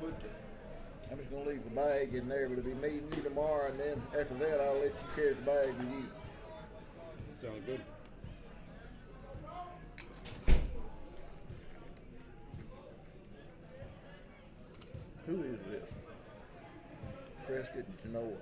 I'm just gonna leave the bag in there, but it'll be meeting you tomorrow, and then after that, I'll let you carry the bag with you. Sounds good. Who is this? Prescott and Genoa.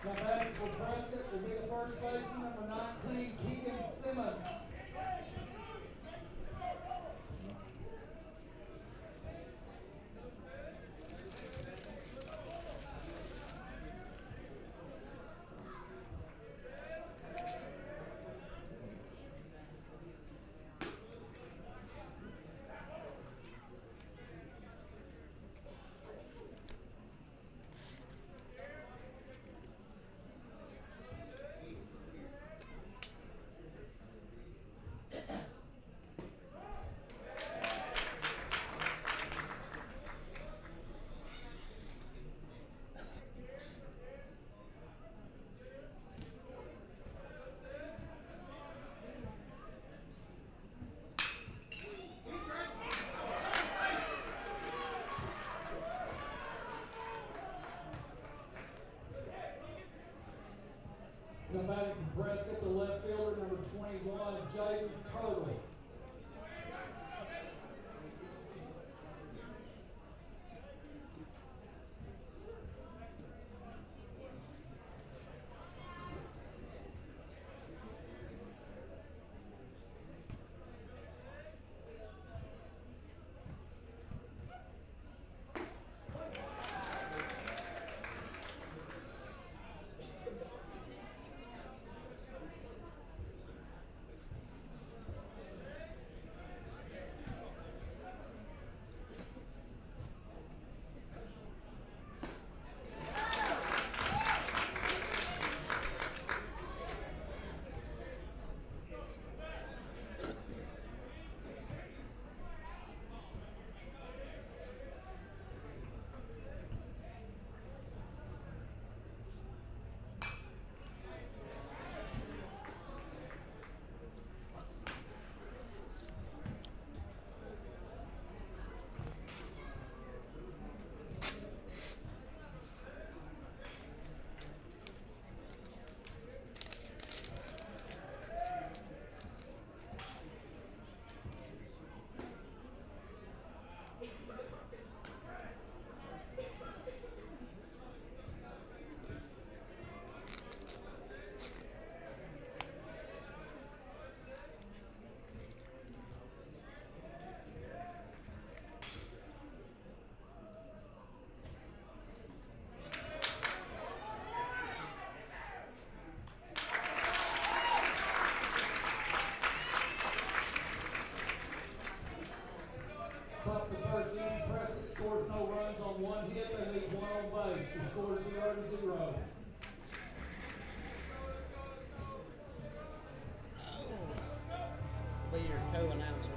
Now batting for Prescott will be the first baseman, number 19, Keegan Simmons. Now batting for Prescott, the left fielder, number 21, Jaden Curdle. Top of the first inning, Prescott scores no runs on one hit. They leave one on base. The score is 0-0. Be your co-announcer.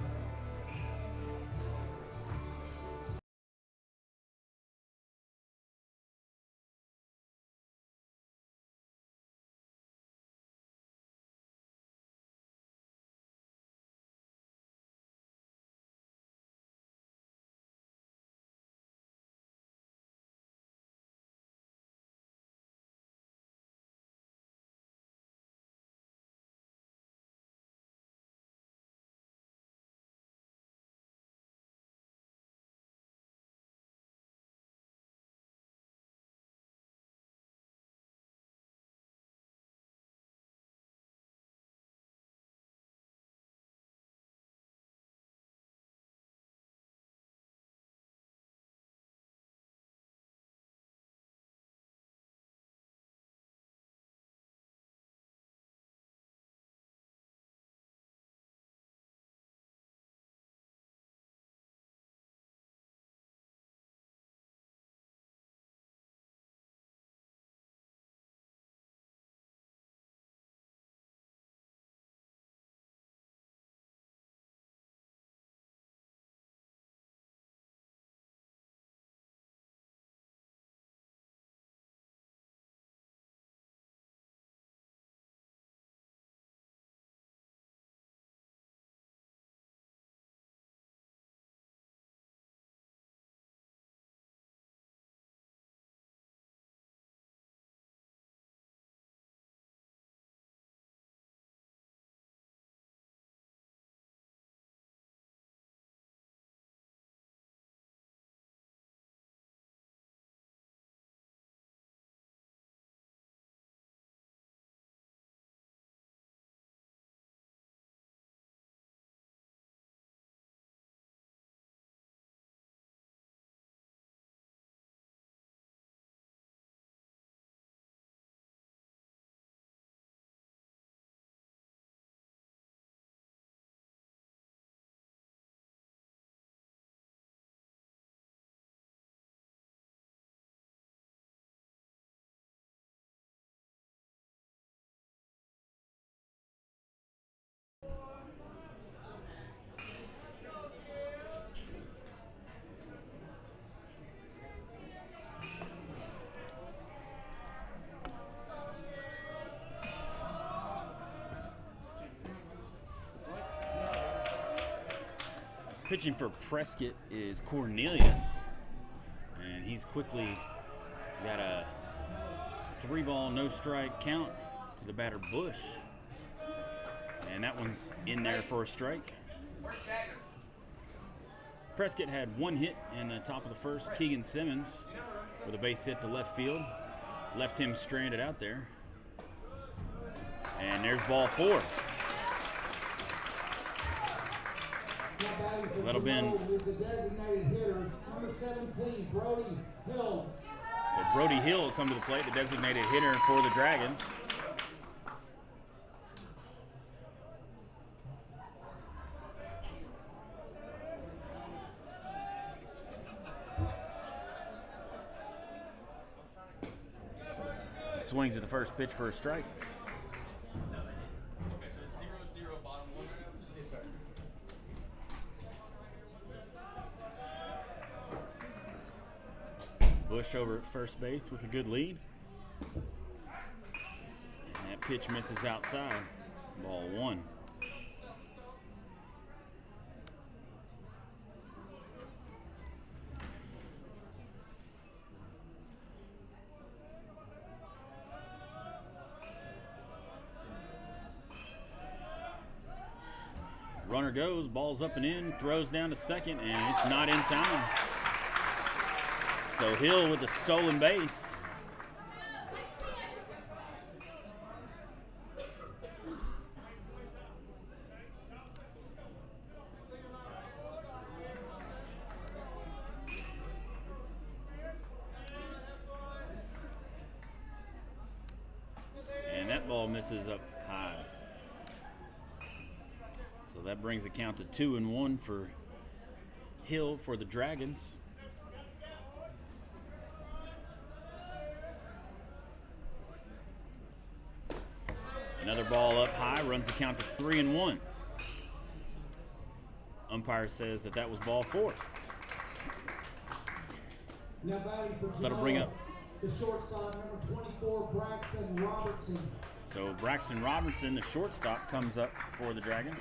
Pitching for Prescott is Cornelius, and he's quickly got a 3-ball, no strike count to the batter Bush, and that one's in there for a strike. Prescott had 1 hit in the top of the first. Keegan Simmons with a base hit to left field, left him stranded out there, and there's ball 4. So that'll be the designated hitter, number 17, Brody Hill. So Brody Hill will come to the plate, the designated hitter for the Dragons. He swings at the first pitch for a strike. Bush over at first base with a good lead. And that pitch misses outside. Ball 1. Runner goes, ball's up and in, throws down to second, and it's not in time. So Hill with the stolen base. And that ball misses up high. So that brings the count to 2-1 for Hill for the Dragons. Another ball up high, runs the count to 3-1. Umpire says that was ball 4. Now batting for So that'll bring up the shortstop, number 24, Braxton Robertson. So Braxton Robertson, the shortstop, comes up for the Dragons.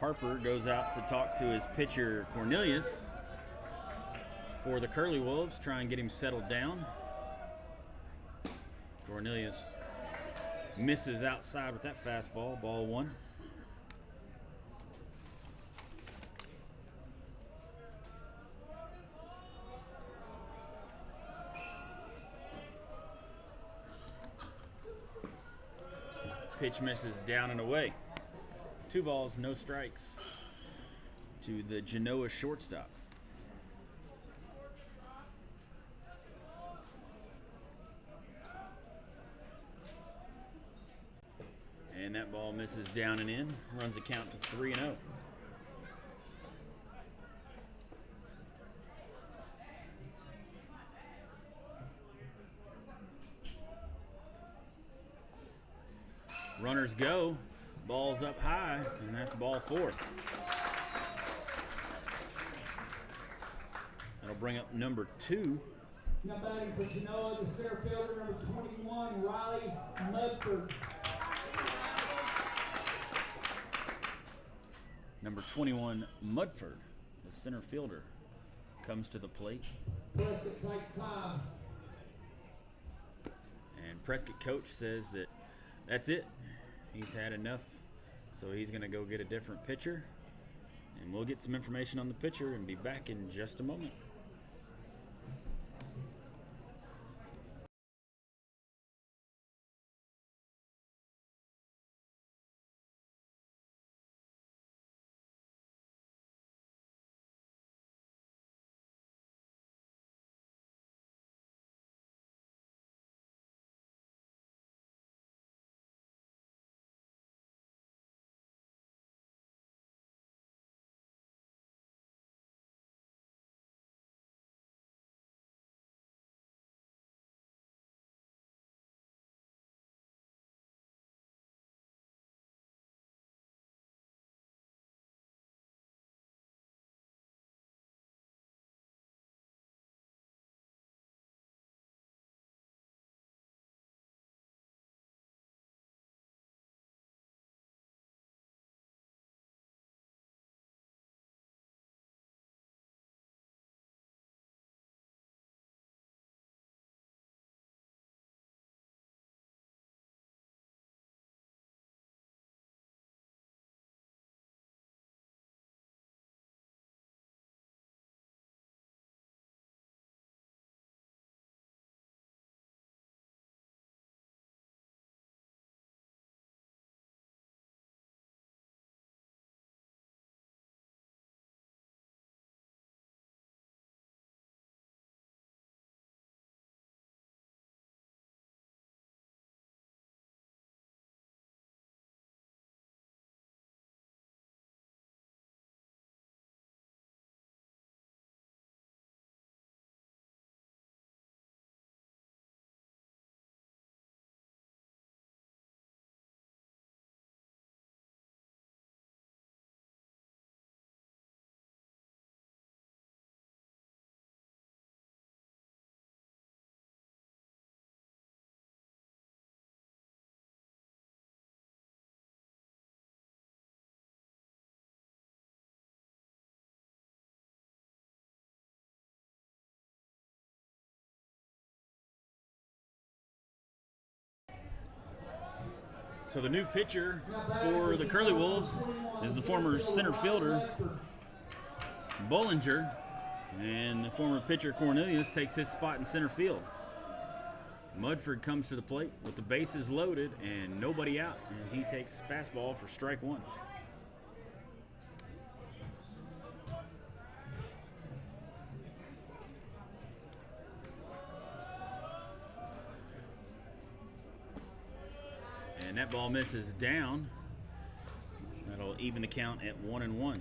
Harper goes out to talk to his pitcher Cornelius for the Curly Wolves, try and get him settled down. Cornelius misses outside with that fastball, ball 1. Pitch misses down and away. 2 balls, no strikes to the Genoa shortstop. And that ball misses down and in, runs the count to 3-0. Runners go. Ball's up high, and that's ball 4. That'll bring up number 2. Now batting for Genoa, the center fielder, number 21, Riley Mudford. Number 21, Mudford, the center fielder, comes to the plate. Prescott takes time. And Prescott coach says that's it. He's had enough, so he's going to go get a different pitcher. And we'll get some information on the pitcher and be back in just a moment. So the new pitcher for the Curly Wolves is the former center fielder, Bollinger, and the former pitcher, Cornelius, takes his spot in center field. Mudford comes to the plate with the bases loaded and nobody out, and he takes fastball for strike one. And that ball misses down. That'll even the count at 1-1.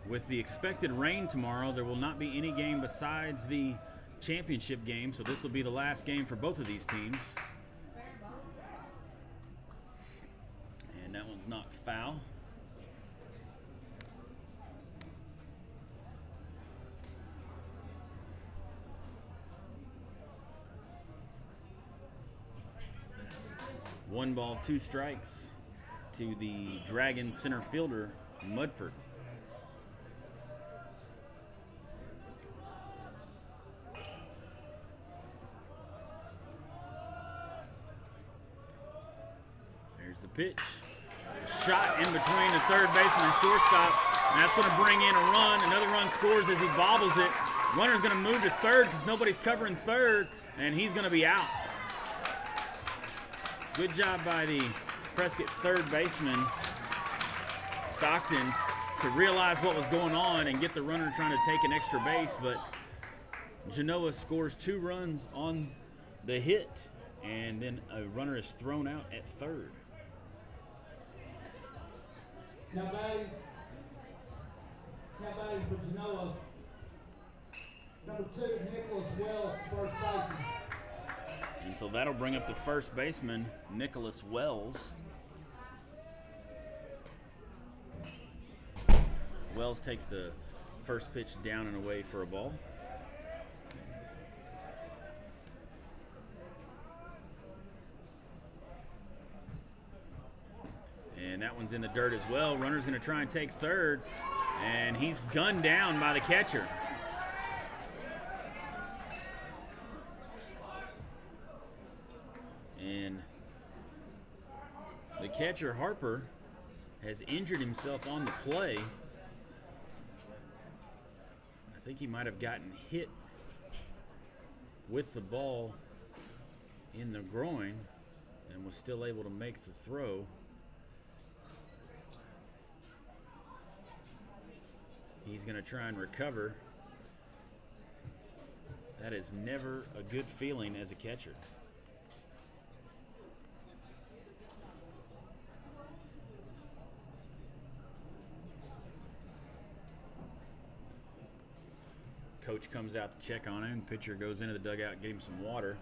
With the expected rain tomorrow, there will not be any game besides the championship game, so this will be the last game for both of these teams. And that one's knocked foul. One ball, two strikes to the Dragons center fielder, Mudford. There's the pitch. Shot in between the third baseman and shortstop. And that's going to bring in a run. Another run scores as he bobbles it. Runner's going to move to third because nobody's covering third, and he's going to be out. Good job by the Prescott third baseman, Stockton, to realize what was going on and get the runner trying to take an extra base, but Genoa scores 2 runs on the hit, and then a runner is thrown out at third. Now batting for Genoa, number 2, Nicholas Wells, first baseman. And so that'll bring up the first baseman, Nicholas Wells. Wells takes the first pitch down and away for a ball. And that one's in the dirt as well. Runner's going to try and take third, and he's gunned down by the catcher. And the catcher, Harper, has injured himself on the play. I think he might have gotten hit with the ball in the groin and was still able to make the throw. He's going to try and recover. That is never a good feeling as a catcher. Coach comes out to check on him. Pitcher goes into the dugout, get him some water.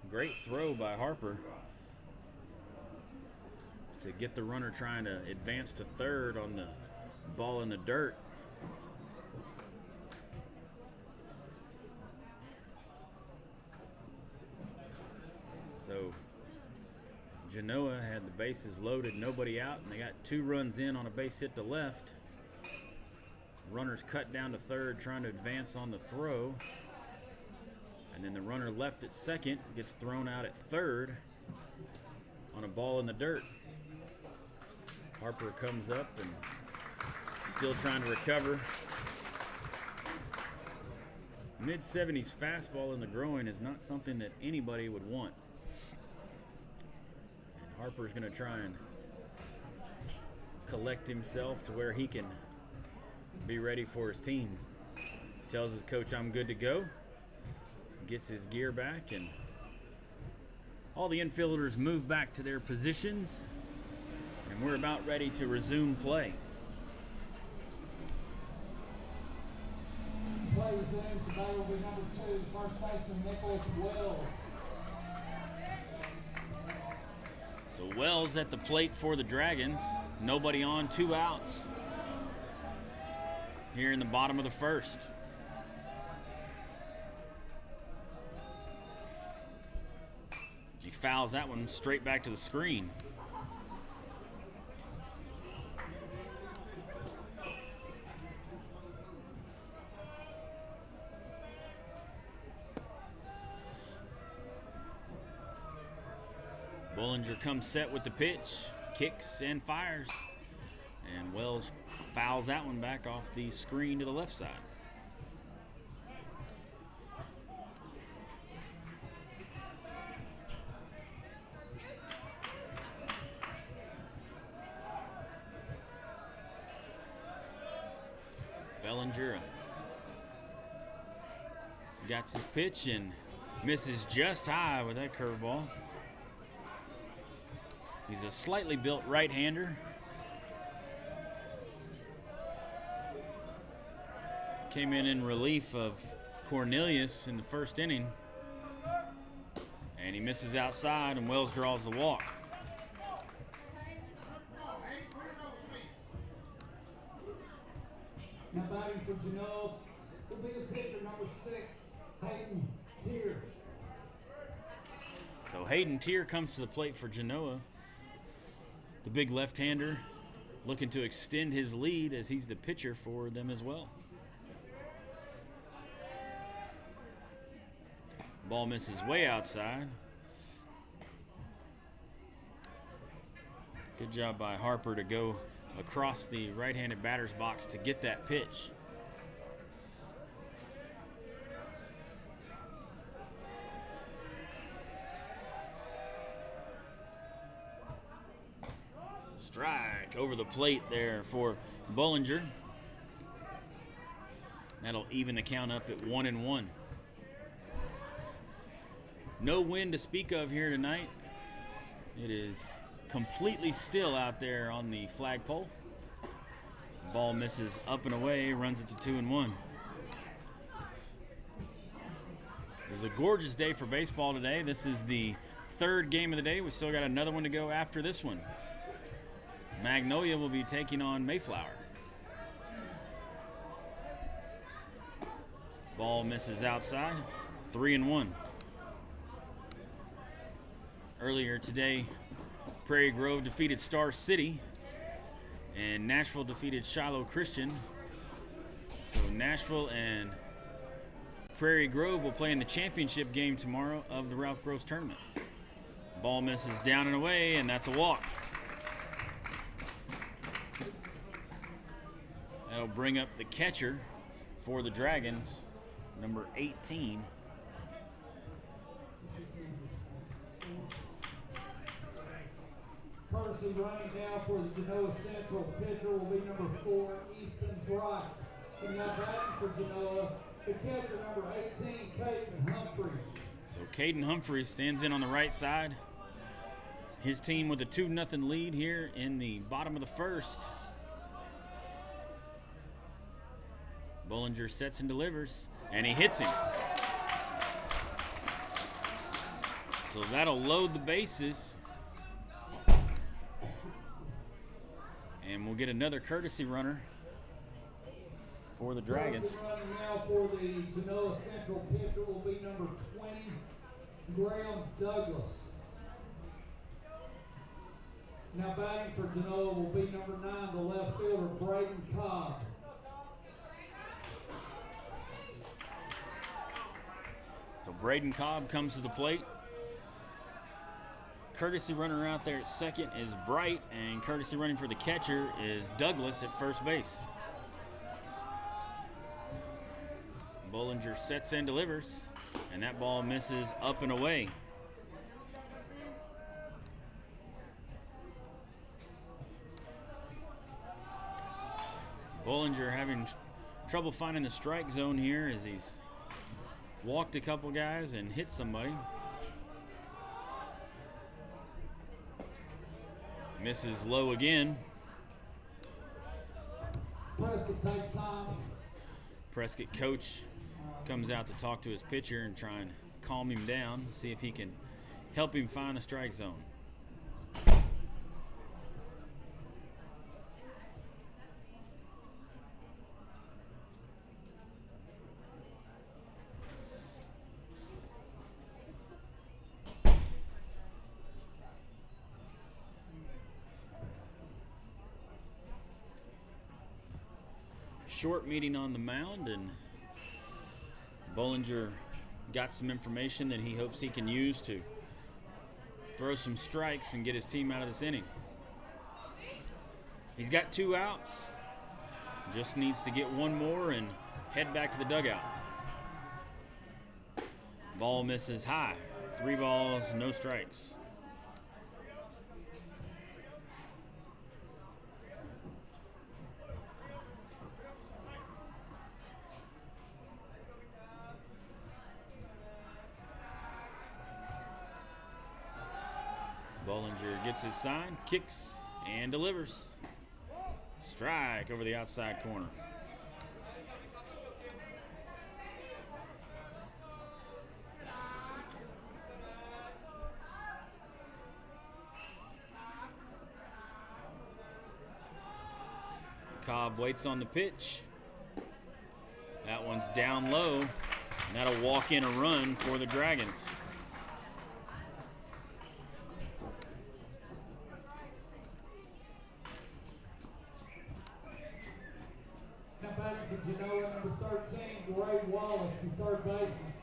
Great throw by Harper to get the runner trying to advance to third on the ball in the dirt. So Genoa had the bases loaded, nobody out, and they got 2 runs in on a base hit to left. Runner's cut down to third, trying to advance on the throw. And then the runner left at second gets thrown out at third on a ball in the dirt. Harper comes up and still trying to recover. Mid-70s fastball in the groin is not something that anybody would want. And Harper's going to try and collect himself to where he can be ready for his team. Tells his coach, I'm good to go. Gets his gear back, and all the infielders move back to their positions, and we're about ready to resume play. Play resumes. Today will be number 2, first baseman Nicholas Wells. So Wells at the plate for the Dragons. Nobody on, 2 outs here in the bottom of the first. He fouls that one straight back to the screen. Bollinger comes set with the pitch, kicks and fires. And Wells fouls that one back off the screen to the left side. Bellinger got his pitch and misses just high with that curveball. He's a slightly built right-hander. Came in relief of Cornelius in the first inning. And he misses outside, and Wells draws the walk. Now batting for Genoa will be the pitcher number 6, Hayden Tier. So Hayden Tier comes to the plate for Genoa. The big left-hander looking to extend his lead as he's the pitcher for them as well. Ball misses way outside. Good job by Harper to go across the right-handed batter's box to get that pitch. Strike over the plate there for Bollinger. That'll even the count up at 1-1. No wind to speak of here tonight. It is completely still out there on the flagpole. Ball misses up and away, runs it to 2-1. It was a gorgeous day for baseball today. This is the third game of the day. We still got another one to go after this one. Magnolia will be taking on Mayflower. Ball misses outside, 3-1. Earlier today, Prairie Grove defeated Star City, and Nashville defeated Shiloh Christian. So Nashville and Prairie Grove will play in the championship game tomorrow of the Ralph Gross tournament. Ball misses down and away, and that's a walk. That'll bring up the catcher for the Dragons, number 18. Courtesy running down for the Genoa Central pitcher will be number 4, Easton Bright. And now batting for Genoa, the catcher number 18, Caden Humphrey. So Caden Humphrey stands in on the right side. His team with a 2-0 lead here in the bottom of the first. Bollinger sets and delivers, and he hits him. So that'll load the bases. And we'll get another courtesy runner for the Dragons. Courtesy running now for the Genoa Central pitcher will be number 20, Graham Douglas. Now batting for Genoa will be number 9, the left fielder, Braden Cobb. So Braden Cobb comes to the plate. Courtesy runner out there at second is Bright, and courtesy running for the catcher is Douglas at first base. Bollinger sets and delivers, and that ball misses up and away. Bollinger having trouble finding the strike zone here as he's walked a couple guys and hit somebody. Misses low again. Prescott takes time. Prescott coach comes out to talk to his pitcher and try and calm him down, see if he can help him find a strike zone. Short meeting on the mound, and Bollinger got some information that he hopes he can use to throw some strikes and get his team out of this inning. He's got 2 outs. Just needs to get 1 more and head back to the dugout. Ball misses high. 3 balls, no strikes. Bollinger gets his sign, kicks, and delivers. Strike over the outside corner. Cobb waits on the pitch. That one's down low, and that'll walk in a run for the Dragons. Come back to Genoa, number 13, Gray Wallace, the third baseman.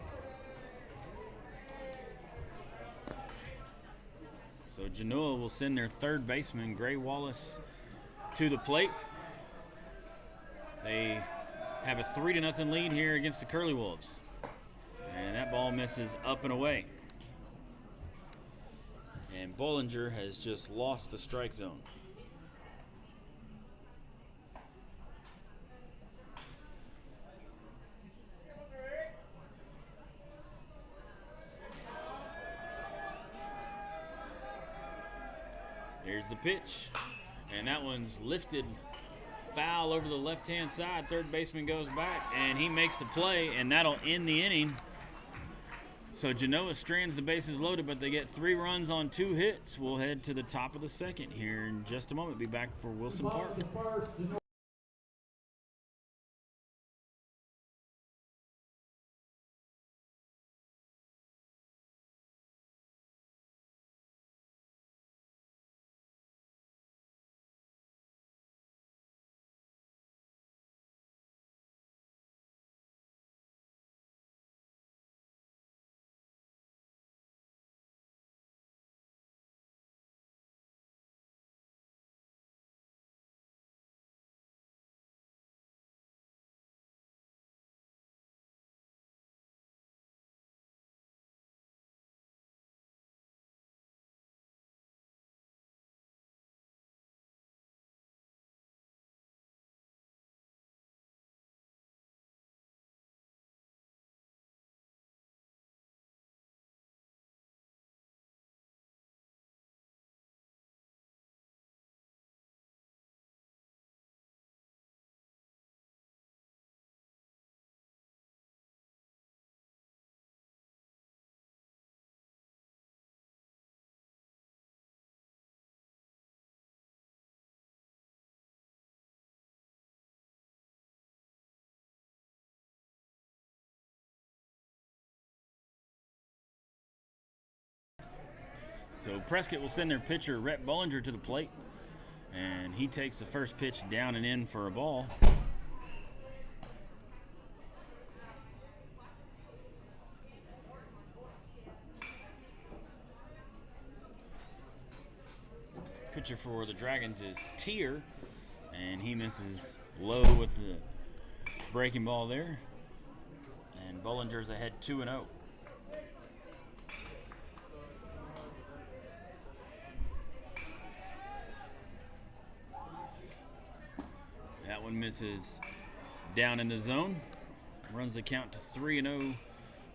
So Genoa will send their third baseman, Gray Wallace, to the plate. They have a 3-0 lead here against the Curly Wolves. And that ball misses up and away. And Bollinger has just lost the strike zone. There's the pitch, and that one's lifted foul over the left-hand side. Third baseman goes back, and he makes the play, and that'll end the inning. So Genoa strands the bases loaded, but they get 3 runs on 2 hits. We'll head to the top of the second here in just a moment. Be back for Wilson Park. So Prescott will send their pitcher, Rhett Bollinger, to the plate. And he takes the first pitch down and in for a ball. Pitcher for the Dragons is Tier, and he misses low with the breaking ball there. And Bollinger's ahead 2-0. That one misses down in the zone. Runs the count to 3-0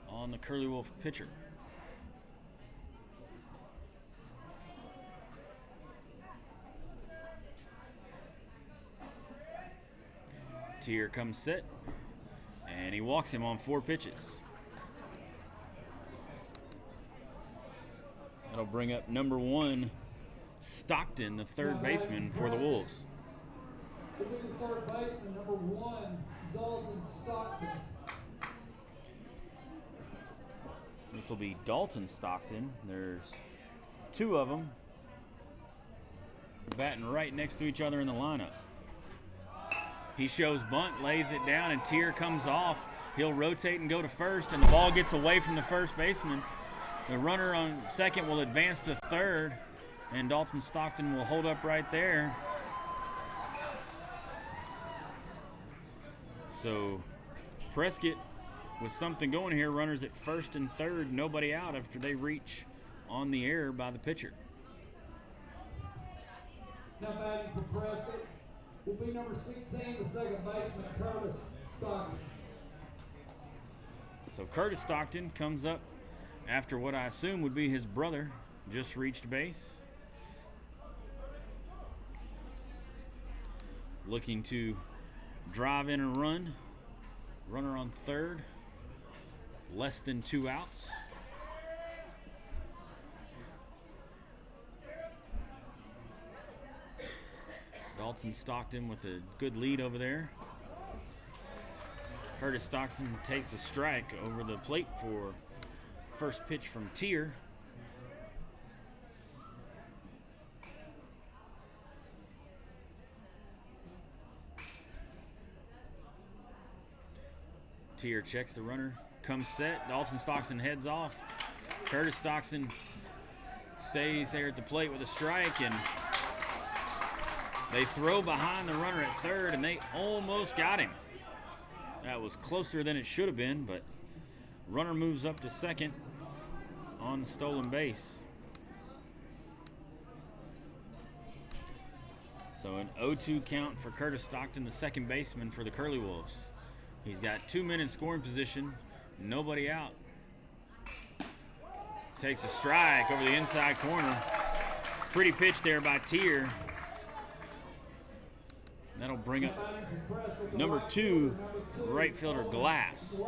on the Curly Wolf pitcher. Tier comes set, and he walks him on 4 pitches. That'll bring up number 1, Stockton, the third baseman for the Wolves. The third baseman, number 1, Dalton Stockton. This will be Dalton Stockton. There's 2 of them batting right next to each other in the lineup. He shows bunt, lays it down, and Tier comes off. He'll rotate and go to first, and the ball gets away from the first baseman. The runner on second will advance to third, and Dalton Stockton will hold up right there. So Prescott with something going here, runners at first and third, nobody out after they reach on the air by the pitcher. Now batting for Prescott will be number 16, the second baseman, Curtis Stockton. So Curtis Stockton comes up after what I assume would be his brother, just reached base. Looking to drive in a run. Runner on third. Less than 2 outs. Dalton Stockton with a good lead over there. Curtis Stockton takes a strike over the plate for first pitch from Tier. Tier checks the runner, comes set. Dalton Stockton heads off. Curtis Stockton stays there at the plate with a strike, and they throw behind the runner at third, and they almost got him. That was closer than it should have been, but runner moves up to second on the stolen base. So an 0-2 count for Curtis Stockton, the second baseman for the Curly Wolves. He's got 2 men in scoring position, nobody out. Takes a strike over the inside corner. Pretty pitch there by Tier. That'll bring up number 2, right fielder Glass.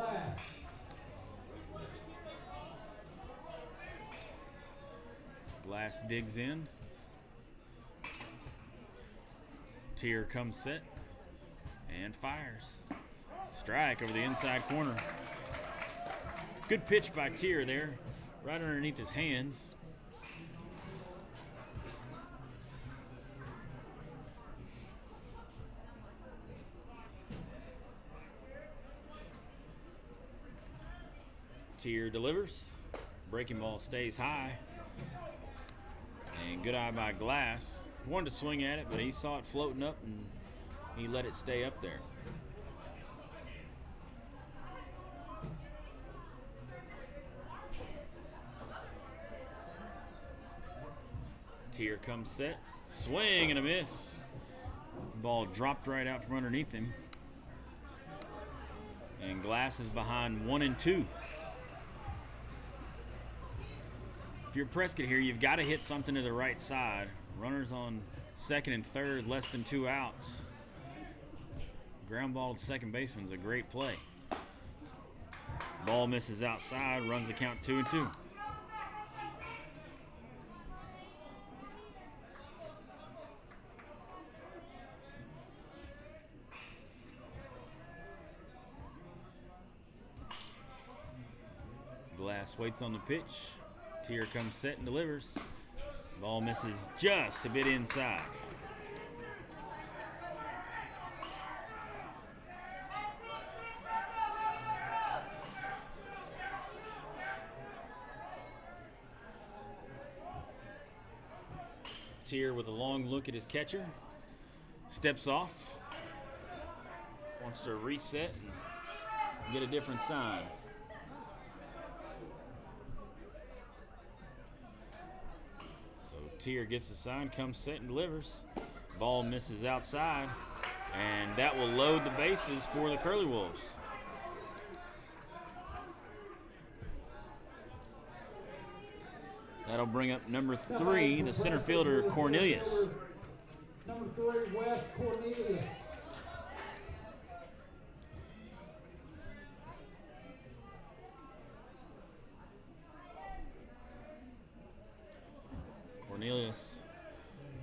Glass digs in. Tier comes set and fires. Strike over the inside corner. Good pitch by Tier there, right underneath his hands. Tier delivers. Breaking ball stays high. And good eye by Glass. Wanted to swing at it, but he saw it floating up and he let it stay up there. Tier comes set. Swing and a miss. Ball dropped right out from underneath him. And Glass is behind 1-2. If you're Prescott here, you've got to hit something to the right side. Runners on second and third, less than 2 outs. Ground ball to second baseman's a great play. Ball misses outside, runs the count 2-2. Glass waits on the pitch. Tier comes set and delivers. Ball misses just a bit inside. Tier with a long look at his catcher. Steps off. Wants to reset and get a different sign. Tier gets the sign, comes set and delivers. Ball misses outside, and that will load the bases for the Curly Wolves. That'll bring up number 3, the center fielder Cornelius. Number 3, Wes Cornelius. Cornelius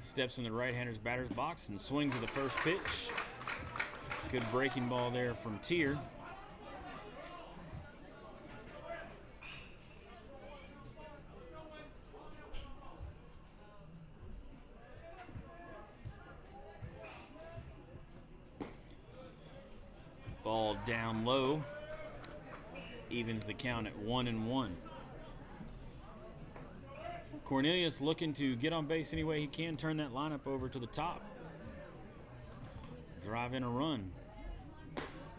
steps in the right-hander's batter's box and swings at the first pitch. Good breaking ball there from Tier. Ball down low. Evens the count at 1-1. Cornelius looking to get on base any way he can, turn that lineup over to the top. Drive in a run.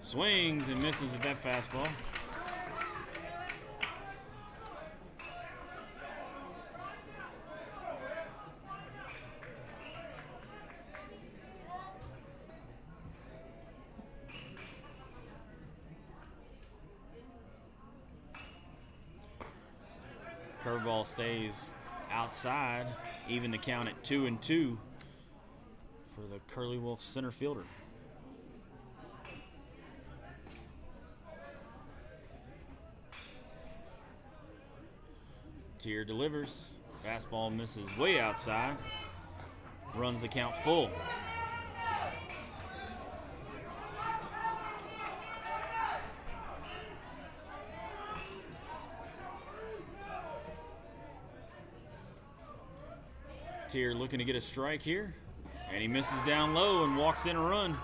Swings and misses at that fastball. Curveball stays outside, even the count at 2-2 for the Curly Wolf center fielder. Tier delivers. Fastball misses way outside. Runs the count full. Tier looking to get a strike here, and he misses down low and walks in a run.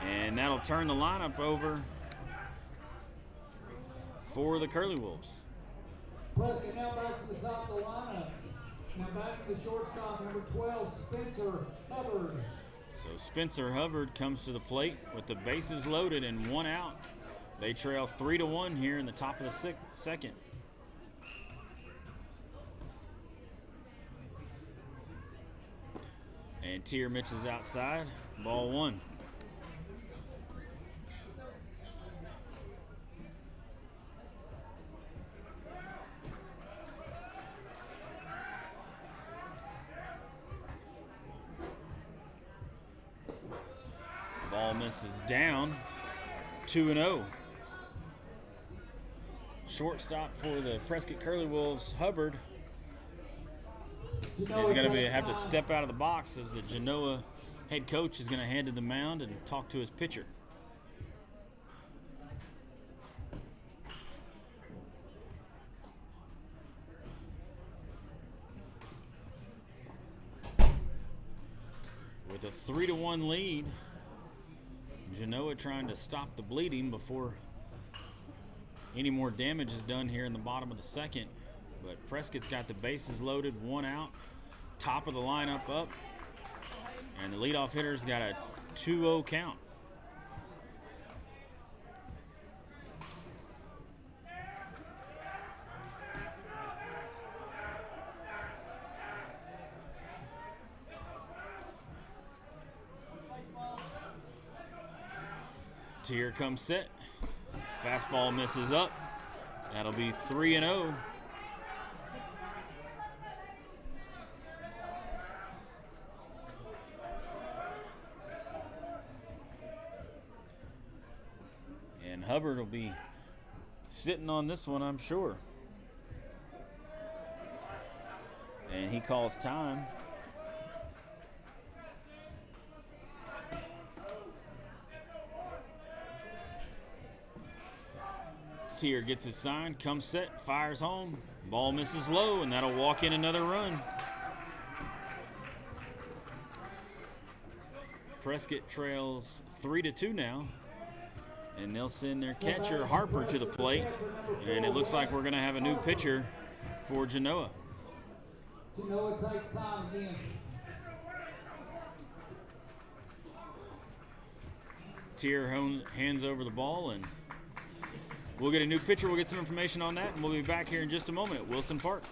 And that'll turn the lineup over for the Curly Wolves. Prescott now back to the top of the lineup. Now back to the shortstop, number 12, Spencer Hubbard. So Spencer Hubbard comes to the plate with the bases loaded and 1 out. They trail 3-1 here in the top of the second. And Tier Mitch is outside. Ball 1. Ball misses down. 2-0. Shortstop for the Prescott Curly Wolves, Hubbard, is going to have to step out of the box as the Genoa head coach is going to head to the mound and talk to his pitcher. With a 3-1 lead, Genoa trying to stop the bleeding before any more damage is done here in the bottom of the second. But Prescott's got the bases loaded, 1 out, top of the lineup up, and the leadoff hitter's got a 2-0 count. Tier comes set. Fastball misses up. That'll be 3-0. And Hubbard will be sitting on this one, I'm sure. And he calls time. Tier gets his sign, comes set, fires home. Ball misses low, and that'll walk in another run. Prescott trails 3-2 now. And they'll send their catcher, Harper, to the plate. And it looks like we're going to have a new pitcher for Genoa. Genoa takes time again. Tier hands over the ball, and we'll get a new pitcher. We'll get some information on that, and we'll be back here in just a moment at Wilson Park.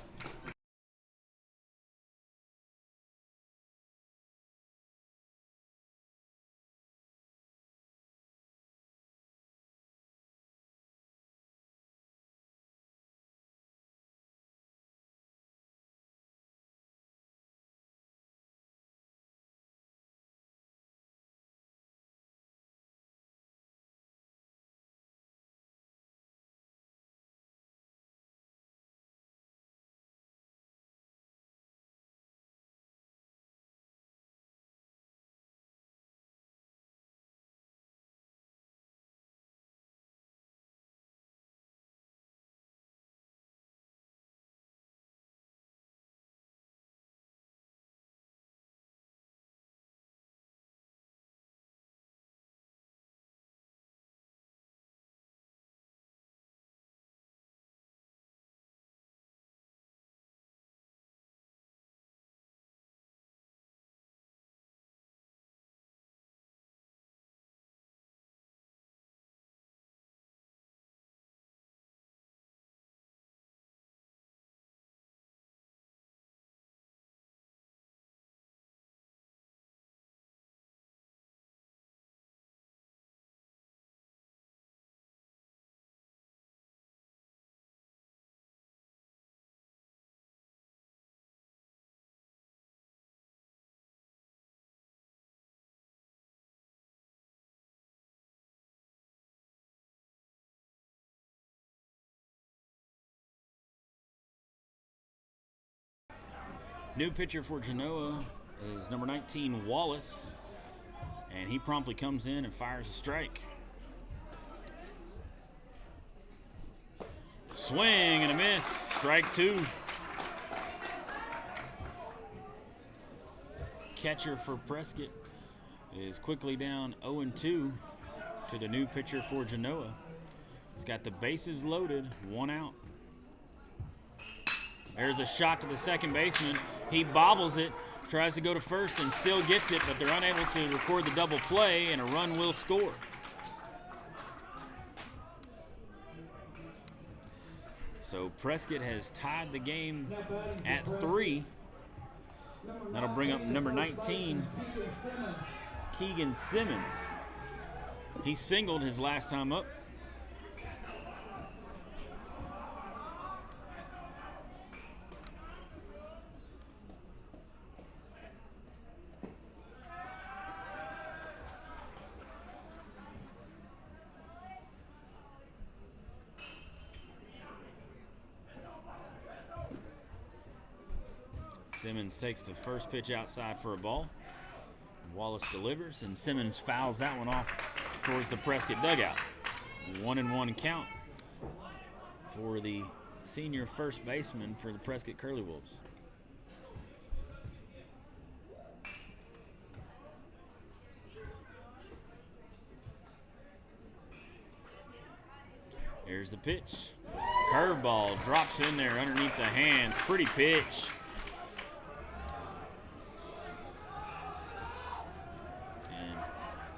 New pitcher for Genoa is number 19, Wallace. And he promptly comes in and fires a strike. Swing and a miss. Strike 2. Catcher for Prescott is quickly down 0-2 to the new pitcher for Genoa. He's got the bases loaded, 1 out. There's a shot to the second baseman. He bobbles it, tries to go to first and still gets it, but they're unable to record the double play, and a run will score. So Prescott has tied the game at 3. That'll bring up number 19, Keegan Simmons. He singled his last time up. Simmons takes the first pitch outside for a ball. Wallace delivers, and Simmons fouls that one off towards the Prescott dugout. 1-1 count for the senior first baseman for the Prescott Curly Wolves. Here's the pitch. Curveball drops in there underneath the hands. Pretty pitch.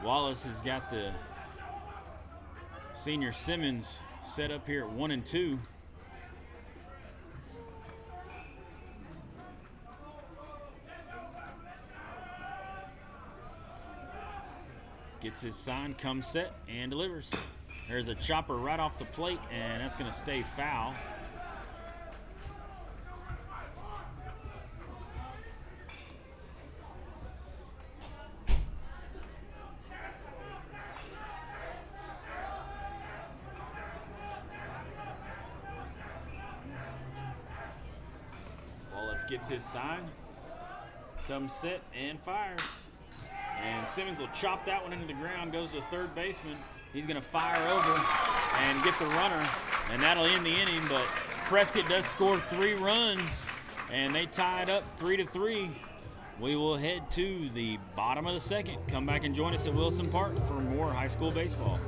Wallace has got the senior Simmons set up here at 1-2. Gets his sign, comes set, and delivers. There's a chopper right off the plate, and that's going to stay foul. Gets his sign, comes set, and fires. And Simmons will chop that one into the ground, goes to third baseman. He's going to fire over and get the runner, and that'll end the inning. But Prescott does score 3 runs, and they tie it up 3-3. We will head to the bottom of the second. Come back and join us at Wilson Park for more high school baseball.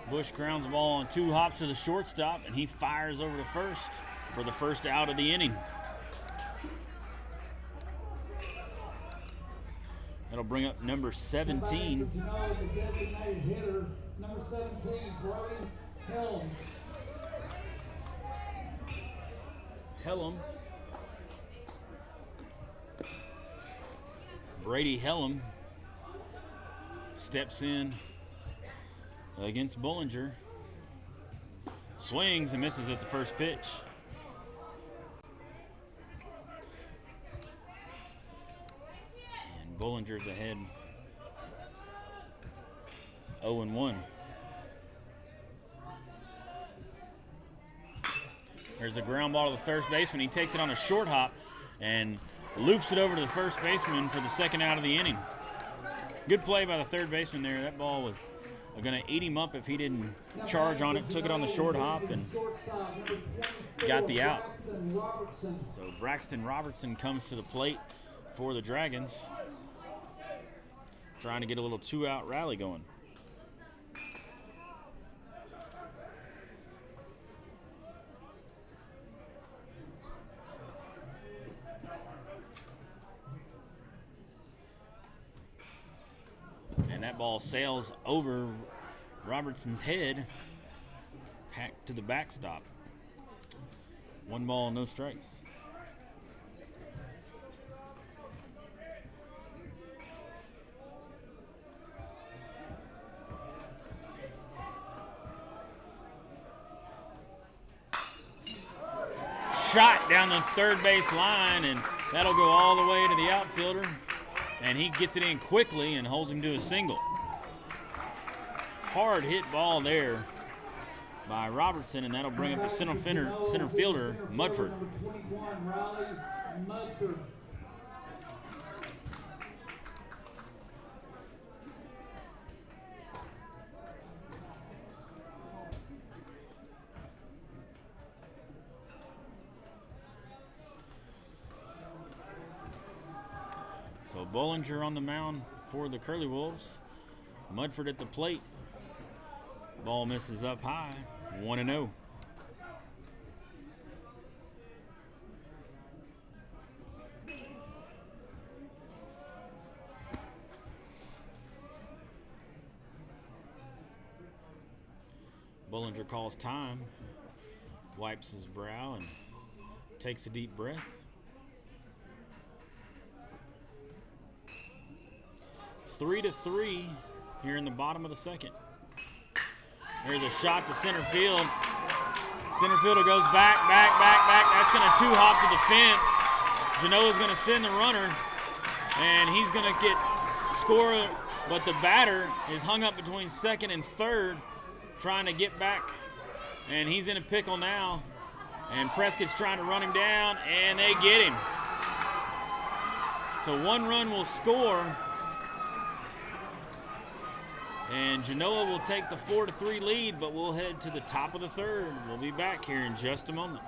Bush grounds the ball on 2 hops to the shortstop, and he fires over to first for the first out of the inning. That'll bring up number For 17. Genoa, the designated hitter, number 17, Brody Helm. Hellum. Brady Hellum steps in against Bollinger. Swings and misses at the first pitch. And Bollinger's ahead 0-1. There's a ground ball to the first baseman. He takes it on a short hop and loops it over to the first baseman for the second out of the inning. Good play by the third baseman there. That ball was going to eat him up if he didn't charge on it. Took it on the short hop and got the out. So Braxton Robertson comes to the plate for the Dragons, trying to get a little two-out rally going. And that ball sails over Robertson's head, hacked to the backstop. 1 ball, no strikes. Shot down the third base line, and that'll go all the way to the outfielder. And he gets it in quickly and holds him to a single. Hard hit ball there by Robertson, and that'll bring up the center fielder, Mudford. Number 21, Riley Mudford. So Bollinger on the mound for the Curly Wolves. Mudford at the plate. Ball misses up high. 1-0. Bollinger calls time, wipes his brow, and takes a deep breath. 3-3 here in the bottom of the second. There's a shot to center field. Center fielder goes back. That's going to two-hop to the fence. Genoa's going to send the runner, and he's going to get score, but the batter is hung up between second and third, trying to get back, and he's in a pickle now. And Prescott's trying to run him down, and they get him. So 1 run will score, and Genoa will take the 4-3 lead, but we'll head to the top of the third. We'll be back here in just a moment.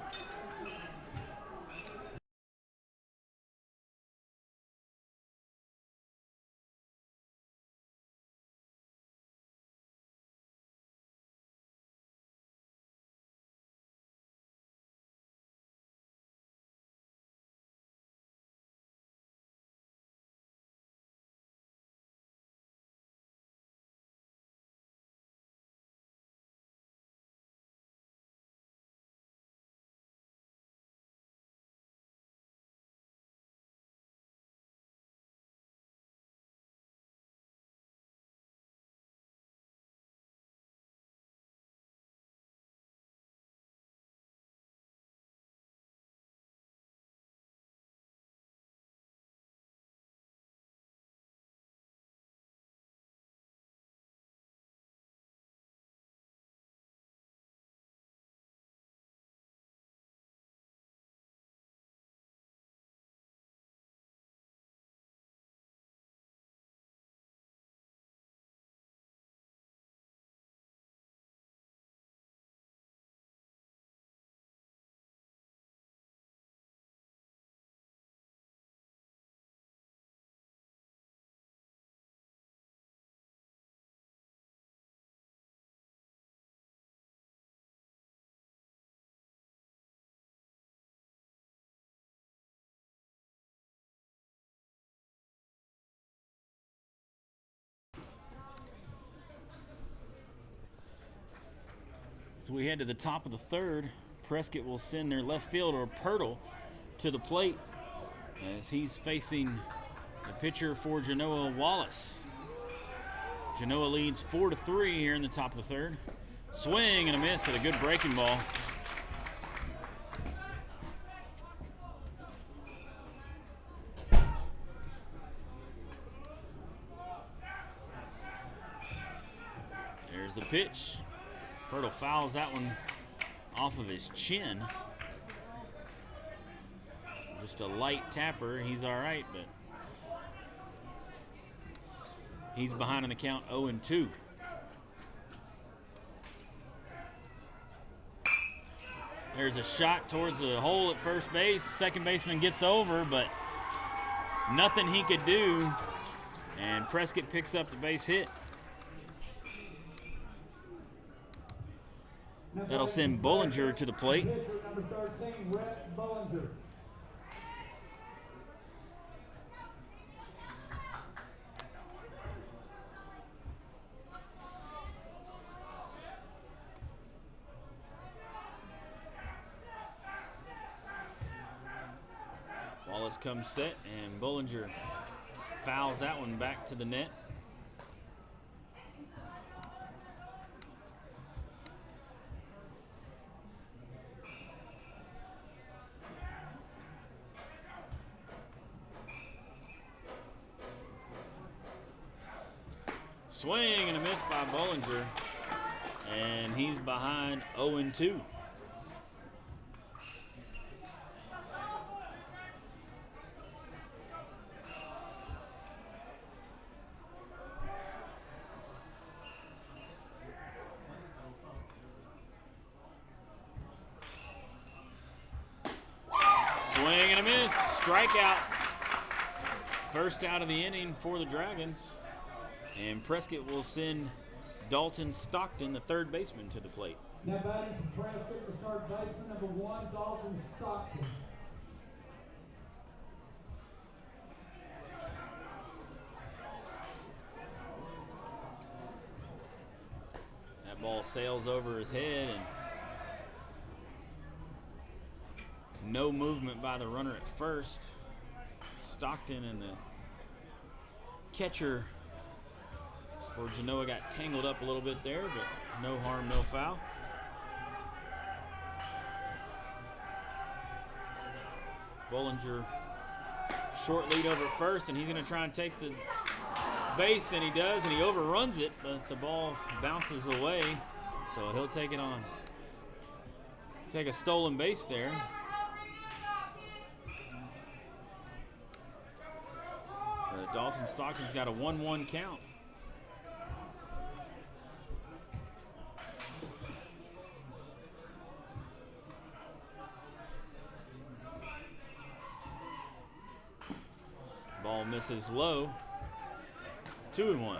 As we head to the top of the third, Prescott will send their left fielder, Pirtle, to the plate as he's facing the pitcher for Genoa, Wallace. Genoa leads 4-3 here in the top of the third. Swing and a miss at a good breaking ball. There's the pitch. Pirtle fouls that one off of his chin. Just a light tapper. He's all right, but he's behind in the count 0-2. There's a shot towards the hole at first base. Second baseman gets over, but nothing he could do. And Prescott picks up the base hit. That'll send Bollinger to the plate. Number 13, Rhett Bollinger. Wallace comes set, and Bollinger fouls that one back to the net. Swing and a miss by Bollinger, and he's behind 0-2. Swing and a miss, strikeout. First out of the inning for the Dragons. And Prescott will send Dalton Stockton, the third baseman, to the plate. Now batting for Prescott, the third baseman, number 1, Dalton Stockton. That ball sails over his head, and no movement by the runner at first. Stockton and the catcher for Genoa got tangled up a little bit there, but no harm, no foul. Bollinger, short lead over at first, and he's going to try and take the base, and he does, and he overruns it, but the ball bounces away, so he'll take it on. Take a stolen base there. Dalton Stockton's got a 1-1 count. Ball misses low. 2-1.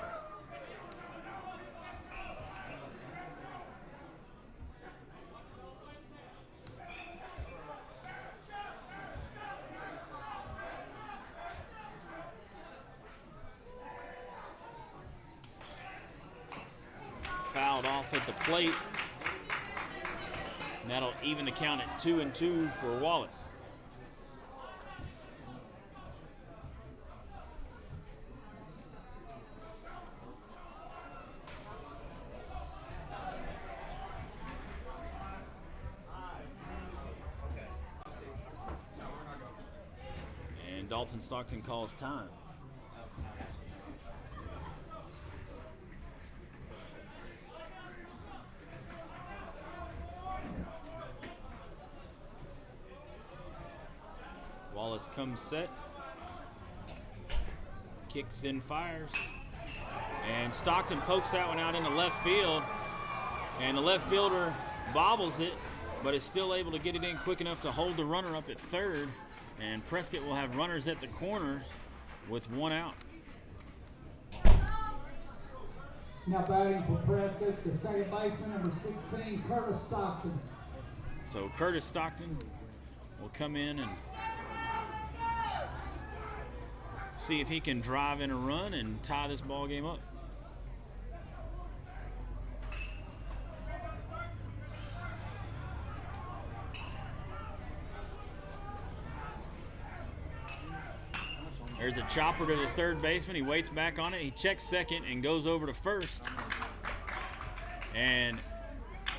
Fouled off at the plate. And that'll even the count at 2-2 for Wallace. And Dalton Stockton calls time. Wallace comes set, kicks in, fires, and Stockton pokes that one out into left field, and the left fielder bobbles it, but is still able to get it in quick enough to hold the runner up at third, and Prescott will have runners at the corners with 1 out. Now batting for Prescott, the second baseman, number 16, Curtis Stockton. So Curtis Stockton will come in and see if he can drive in a run and tie this ball game up. chopper to the third baseman. He waits back on it. He checks second and goes over to first. And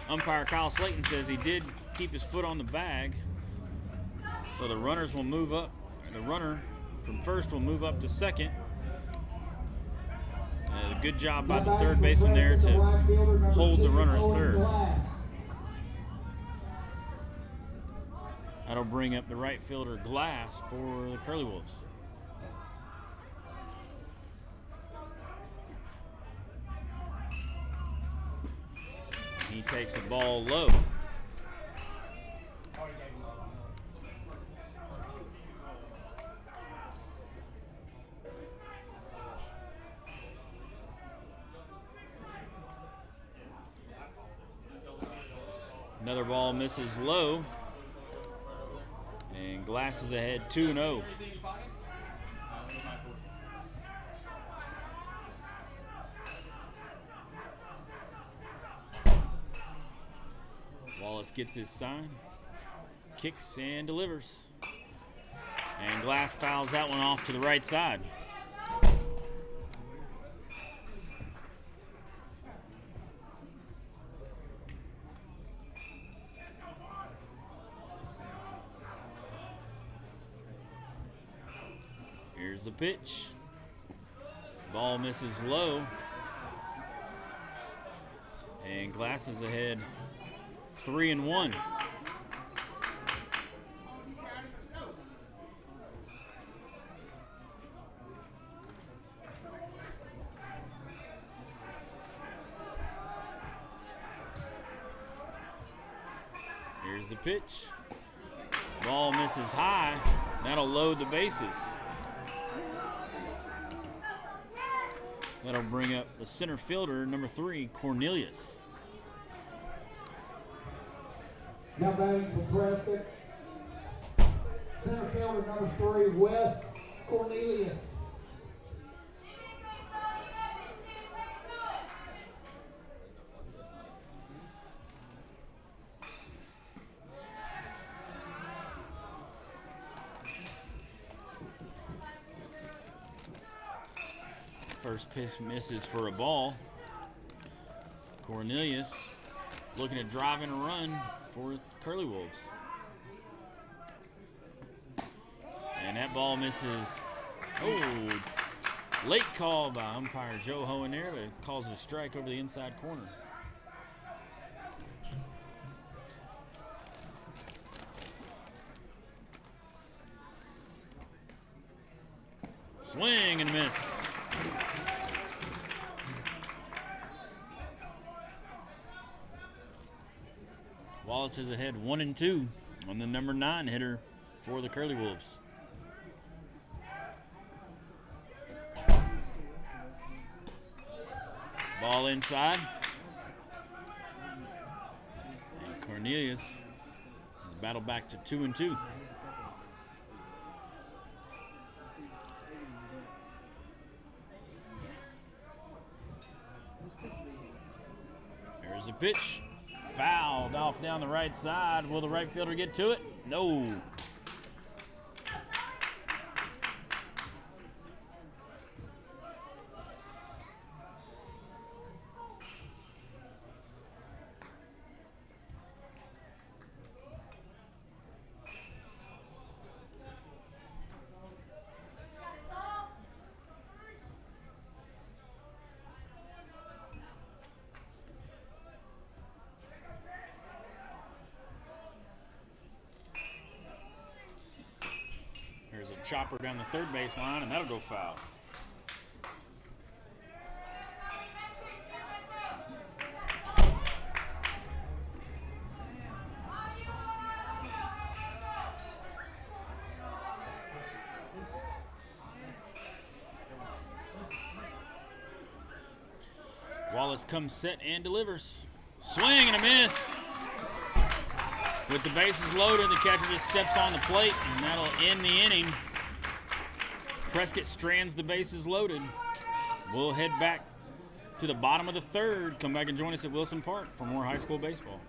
umpire Kyle Slayton says he did keep his foot on the bag. So the runners will move up. The runner from first will move up to second. Good job by the third baseman there to hold the runner at third. That'll bring up the right fielder Glass for the Curly Wolves. He takes the ball low. Another ball misses low. And Glass is ahead 2-0. Wallace gets his sign, kicks and delivers. And Glass fouls that one off to the right side. Here's the pitch. Ball misses low. And Glass is ahead 3-1. Here's the pitch. Ball misses high. That'll load the bases. That'll bring up the center fielder, number 3, Cornelius. Now batting for Prescott, center fielder number 3, Wes Cornelius. First pitch misses for a ball. Cornelius looking to drive in a run for Curly Wolves. And that ball misses. Oh, late call by umpire Joe Hohen there, but it calls it a strike over the inside corner. Swing and a miss. Wallace is ahead 1-2 on the number 9 hitter for the Curly Wolves. Ball inside. And Cornelius has battled back to 2-2. There's a pitch. Fouled off down the right side. Will the right fielder get to it? No. There's a chopper down the third base line, and that'll go foul. Wallace comes set and delivers. Swing and a miss. With the bases loaded, the catcher just steps on the plate, and that'll end the inning. Prescott strands the bases loaded. We'll head back to the bottom of the third. Come back and join us at Wilson Park for more high school baseball.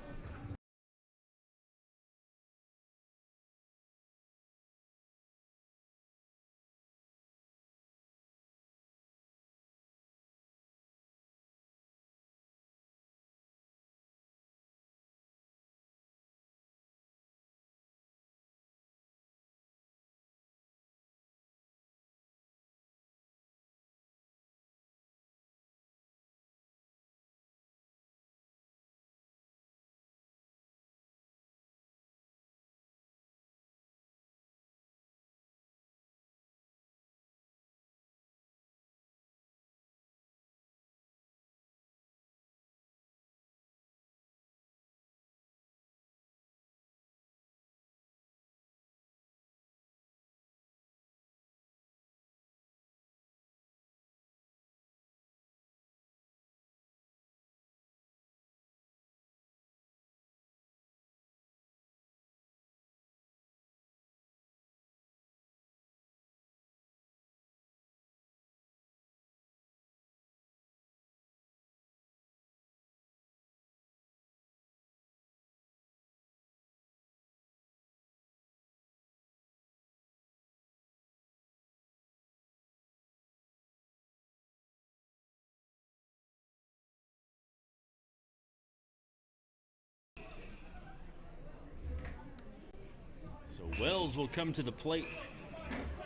So Wells will come to the plate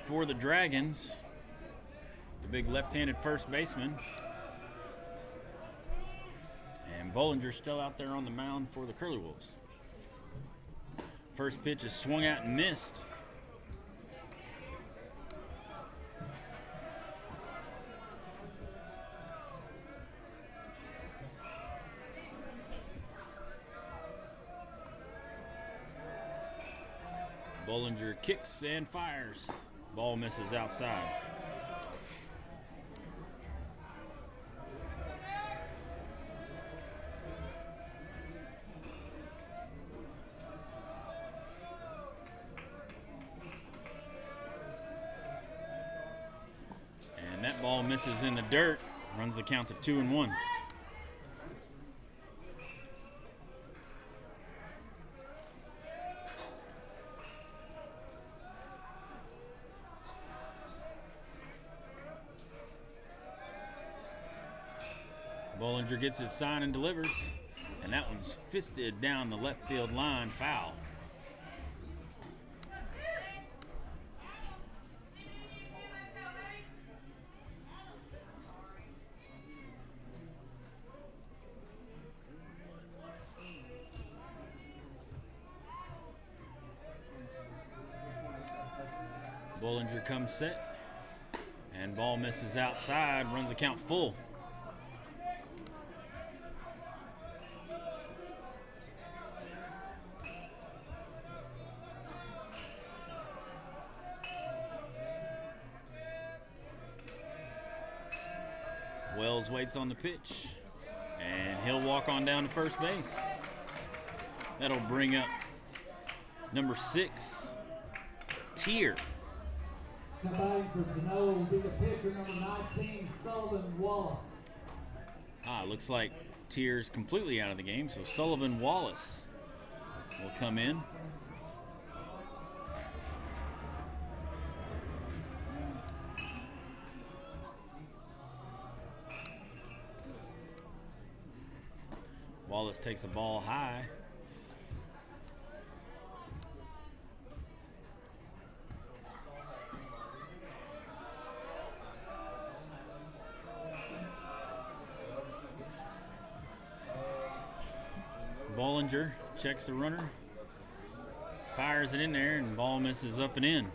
for the Dragons. The big left-handed first baseman. And Bollinger's still out there on the mound for the Curly Wolves. First pitch is swung out and missed. Bollinger kicks and fires. Ball misses outside. And that ball misses in the dirt. Runs the count to 2-1. Bollinger gets his sign and delivers, and that one's fisted down the left field line, foul. Bollinger comes set, and ball misses outside, runs the count full. Wells waits on the pitch, and he'll walk on down to first base. That'll bring up number 6, Tier. Now batting for Genoa will be the pitcher, number 19, Sullivan Wallace. Looks like Tier's completely out of the game, so Sullivan Wallace will come in. Wallace takes a ball high. Bollinger checks the runner, fires it in there, and ball misses up and in.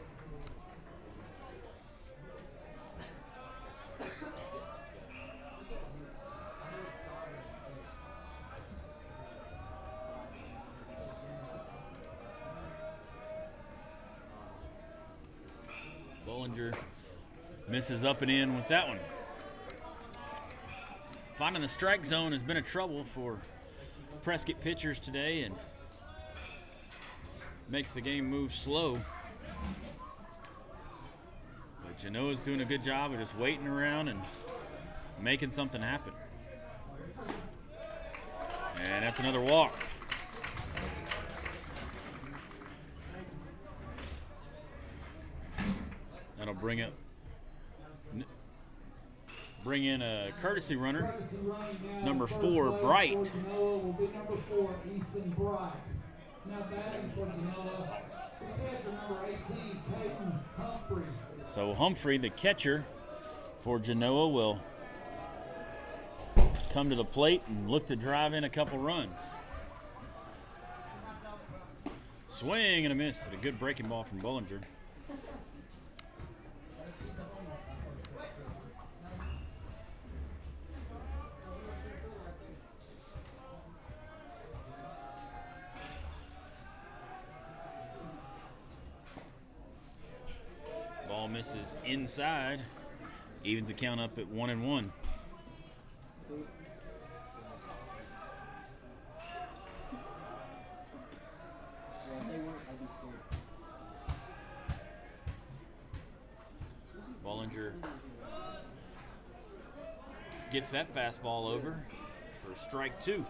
Bollinger misses up and in with that one. Finding the strike zone has been a trouble for Prescott pitchers today and makes the game move slow. But Genoa's doing a good job of just waiting around and making something happen. And that's another walk. That'll bring in a courtesy runner, number 4, Bright. Will be number 4, Easton Bright. Now batting for Genoa, the catcher, number 18, Peyton Humphrey. So Humphrey, the catcher for Genoa, will come to the plate and look to drive in a couple runs. Swing and a miss. A good breaking ball from Bollinger. Ball misses inside, evens the count up at 1-1. Bollinger gets that fastball over for strike 2.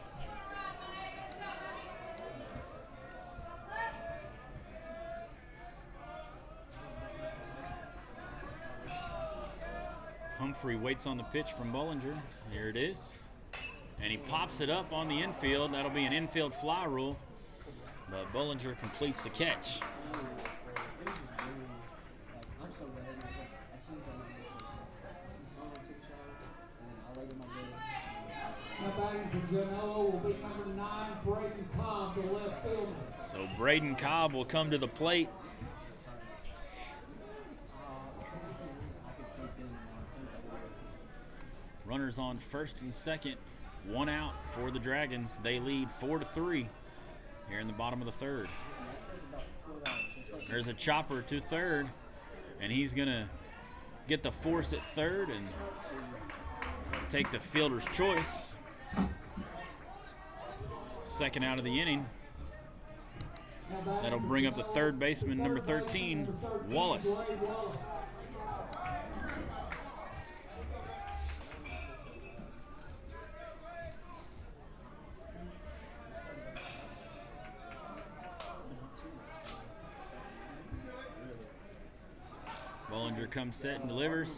Humphrey waits on the pitch from Bollinger. Here it is. And he pops it up on the infield. That'll be an infield fly rule. But Bollinger completes the catch. batting for Genoa will be number 9, Braden Cobb, the left fielder. So Braden Cobb will come to the plate. Runners on first and second, 1 out for the Dragons. They lead 4-3 here in the bottom of the third. There's a chopper to third, and he's gonna get the force at third and take the fielder's choice. Second out of the inning. That'll bring up the third baseman, number 13, Wallace. Bollinger comes set and delivers.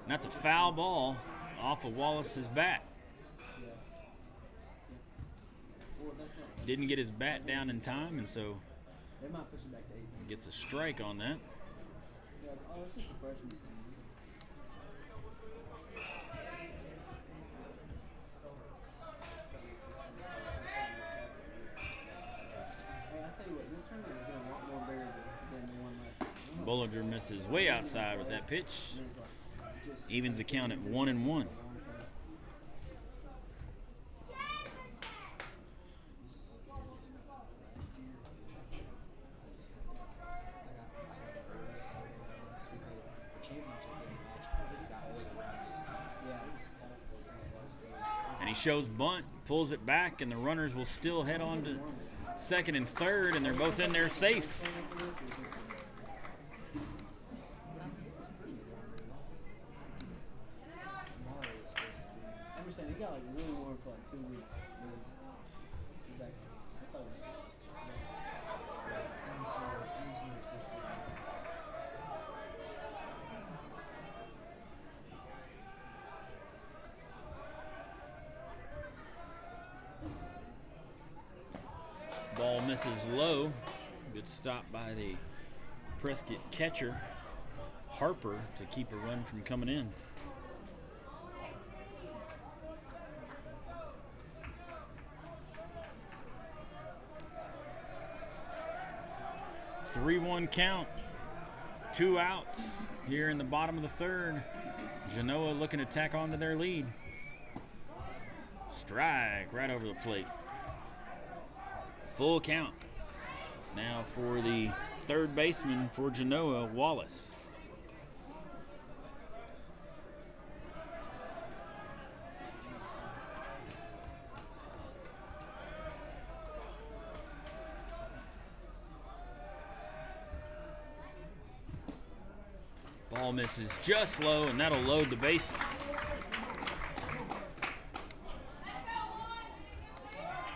And that's a foul ball off of Wallace's bat. Didn't get his bat down in time, and so gets a strike on that. Bollinger misses way outside with that pitch. Evens the count at 1-1. And he shows bunt, pulls it back, and the runners will still head on to second and third, and they're both in there safe. He got like really warm for like 2 weeks. Ball misses low. Good stop by the Prescott catcher, Harper, to keep a run from coming in. Three-one count, 2 outs here in the bottom of the third. Genoa looking to tack on to their lead. Strike right over the plate. Full count now for the third baseman for Genoa, Wallace. Ball misses just low, and that'll load the bases.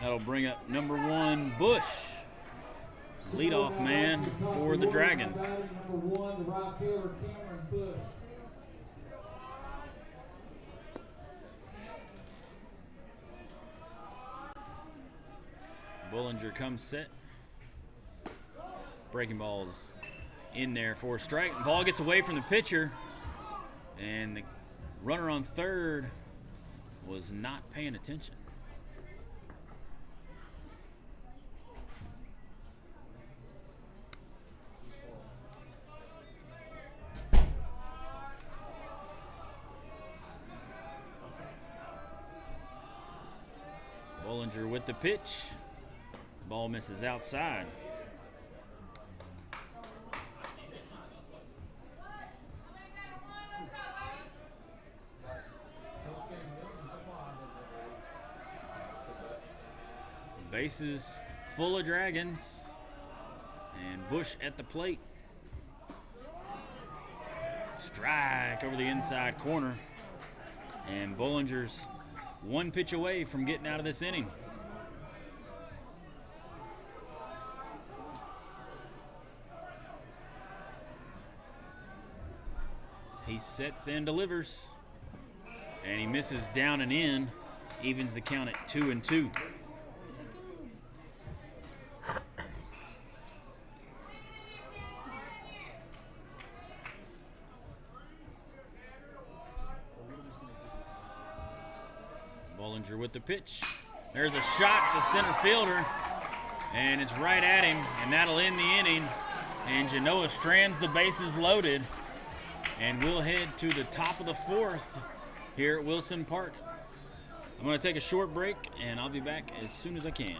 That'll bring up number 1, Bush, leadoff man for the Dragons. Number 1, the right fielder, Cameron Bush. Bollinger comes set. Breaking balls in there for a strike. Ball gets away from the pitcher, and the runner on third was not paying attention. Bollinger with the pitch. Ball misses outside. Bases full of Dragons, and Bush at the plate. Strike over the inside corner, and Bollinger's 1 pitch away from getting out of this inning. He sets and delivers, and he misses down and in, evens the count at 2-2. Bollinger with the pitch. There's a shot to center fielder, and it's right at him, and that'll end the inning. And Genoa strands the bases loaded, and we'll head to the top of the fourth here at Wilson Park. I'm going to take a short break, and I'll be back as soon as I can.